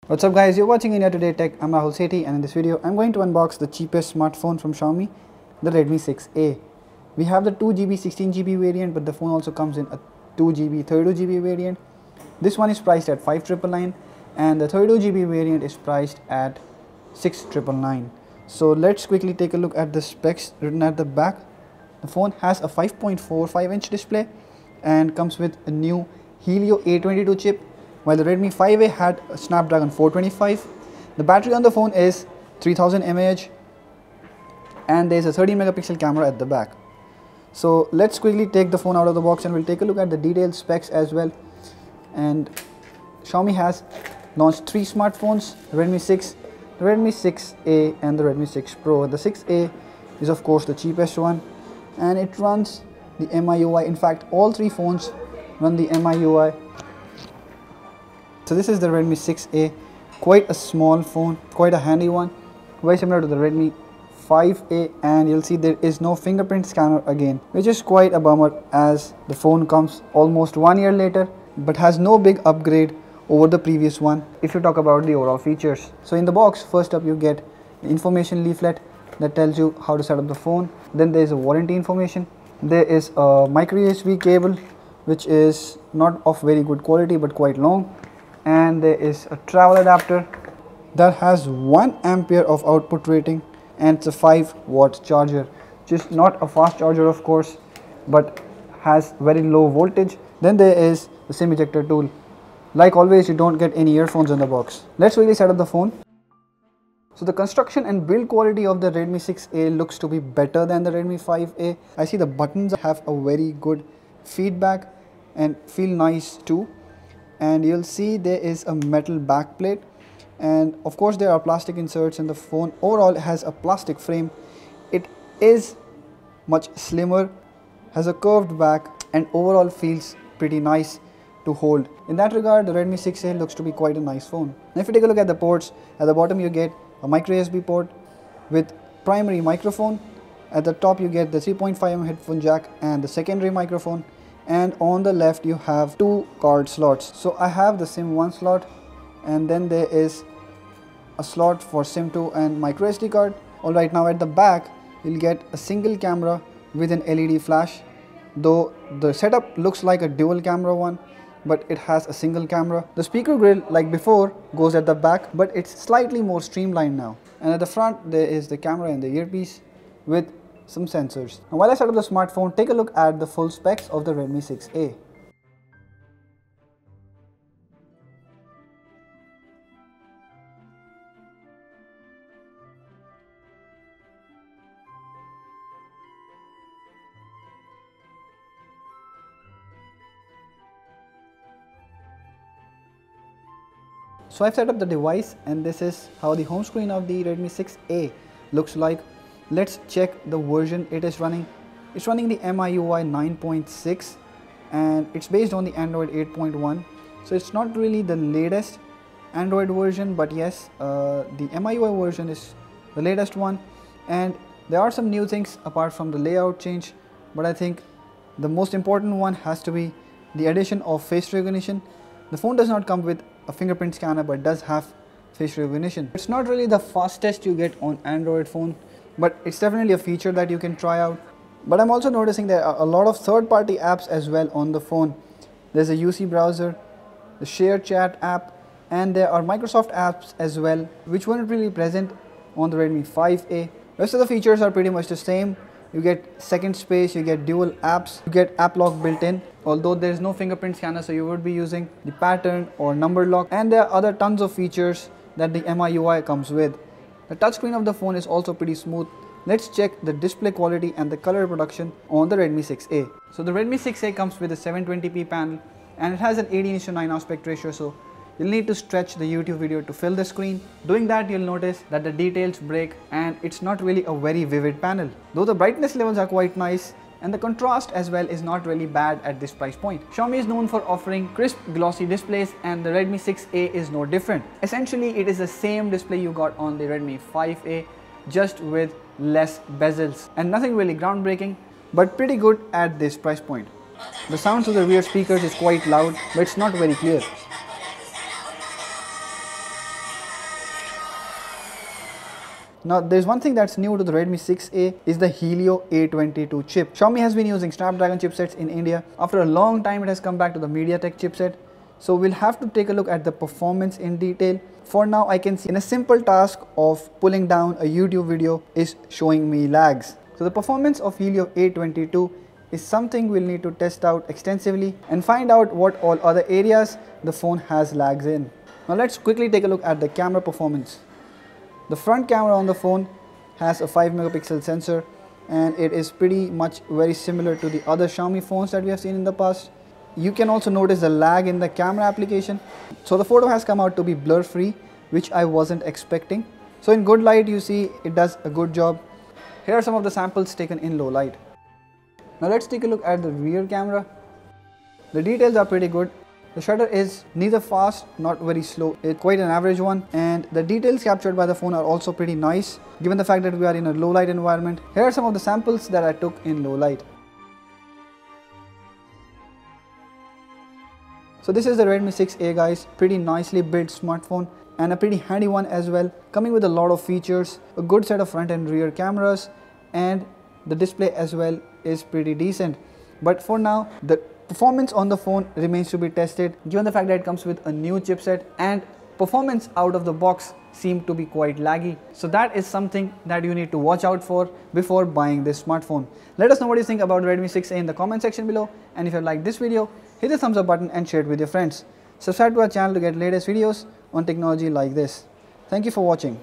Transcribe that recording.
What's up guys, you're watching India Today Tech. I'm Rahul Sethi, and in this video I'm going to unbox the cheapest smartphone from Xiaomi, the Redmi 6A. We have the 2GB 16GB variant, but the phone also comes in a 2GB 32GB variant. This one is priced at 5,999 and the 32GB variant is priced at 6,999. So let's quickly take a look at the specs written at the back. The phone has a 5.45-inch display and comes with a new Helio A22 chip, while the Redmi 5A had a Snapdragon 425. The battery on the phone is 3000 mAh and there is a 13 megapixel camera at the back. So let's quickly take the phone out of the box and we'll take a look at the detailed specs as well. And Xiaomi has launched 3 smartphones: the Redmi 6, the Redmi 6A and the Redmi 6 Pro. The 6A is of course the cheapest one and it runs the MIUI. In fact, all 3 phones run the MIUI. So this is the Redmi 6A, quite a small phone, quite a handy one, very similar to the Redmi 5A, and you'll see there is no fingerprint scanner again, which is quite a bummer as the phone comes almost 1 year later but has no big upgrade over the previous one if you talk about the overall features. So in the box, first up you get the information leaflet that tells you how to set up the phone. Then there is a warranty information. There is a micro USB cable which is not of very good quality but quite long. And there is a travel adapter that has 1 ampere of output rating and it's a 5-watt charger, just not a fast charger of course, but has very low voltage. Then there is the SIM ejector tool. Like always, you don't get any earphones in the box. Let's really set up the phone. So the construction and build quality of the Redmi 6A looks to be better than the Redmi 5A. I see the buttons have a very good feedback and feel nice too. And you'll see there is a metal back plate and of course there are plastic inserts in the phone. Overall it has a plastic frame. It is much slimmer, has a curved back and overall feels pretty nice to hold. In that regard, the Redmi 6A looks to be quite a nice phone. Now if you take a look at the ports, at the bottom you get a micro USB port with primary microphone. At the top you get the 3.5mm headphone jack and the secondary microphone. And on the left you have 2 card slots. So I have the SIM1 slot and then there is a slot for SIM2 and micro SD card. Alright, now at the back you'll get a single camera with an LED flash, though the setup looks like a dual camera one, but it has a single camera. The speaker grill, like before, goes at the back, but it's slightly more streamlined now. And at the front there is the camera and the earpiece with some sensors. Now while I set up the smartphone, take a look at the full specs of the Redmi 6A. So I've set up the device and this is how the home screen of the Redmi 6A looks like. Let's check the version it is running. It's running the MIUI 9.6 and it's based on the Android 8.1. So it's not really the latest Android version, but yes, the MIUI version is the latest one. And there are some new things apart from the layout change, but I think the most important one has to be the addition of face recognition. The phone does not come with a fingerprint scanner but does have face recognition. It's not really the fastest you get on Android phone, but it's definitely a feature that you can try out. But I'm also noticing there are a lot of third-party apps as well on the phone. There's a UC browser, the Share Chat app, and there are Microsoft apps as well, which weren't really present on the Redmi 5A. Rest of the features are pretty much the same. You get second space, you get dual apps, you get app lock built in, although there is no fingerprint scanner, so you would be using the pattern or number lock, and there are other tons of features that the MIUI comes with. The touchscreen of the phone is also pretty smooth. Let's check the display quality and the color reproduction on the Redmi 6A. So the Redmi 6A comes with a 720p panel and it has an 18:9 aspect ratio, so you'll need to stretch the YouTube video to fill the screen. Doing that, you'll notice that the details break and it's not really a very vivid panel. Though the brightness levels are quite nice and the contrast as well is not really bad at this price point. Xiaomi is known for offering crisp glossy displays and the Redmi 6A is no different. Essentially it is the same display you got on the Redmi 5A, just with less bezels, and nothing really groundbreaking, but pretty good at this price point. The sound through the rear speakers is quite loud, but it's not very clear. Now there's one thing that's new to the Redmi 6A is the Helio A22 chip. Xiaomi has been using Snapdragon chipsets in India. After a long time it has come back to the MediaTek chipset. So we'll have to take a look at the performance in detail. For now I can see in a simple task of pulling down a YouTube video is showing me lags. So the performance of Helio A22 is something we'll need to test out extensively and find out what all other areas the phone has lags in. Now let's quickly take a look at the camera performance. The front camera on the phone has a 5 megapixel sensor and it is pretty much very similar to the other Xiaomi phones that we have seen in the past. You can also notice the lag in the camera application. So the photo has come out to be blur free, which I wasn't expecting. So in good light you see it does a good job. Here are some of the samples taken in low light. Now let's take a look at the rear camera. The details are pretty good. The shutter is neither fast nor very slow. It's quite an average one, and the details captured by the phone are also pretty nice given the fact that we are in a low light environment. Here are some of the samples that I took in low light. So this is the Redmi 6A guys, pretty nicely built smartphone and a pretty handy one as well, coming with a lot of features, a good set of front and rear cameras, and the display as well is pretty decent. But for now the performance on the phone remains to be tested given the fact that it comes with a new chipset and performance out of the box seemed to be quite laggy. So that is something that you need to watch out for before buying this smartphone. Let us know what you think about Redmi 6A in the comment section below, and if you like this video, hit the thumbs up button and share it with your friends. Subscribe to our channel to get latest videos on technology like this. Thank you for watching.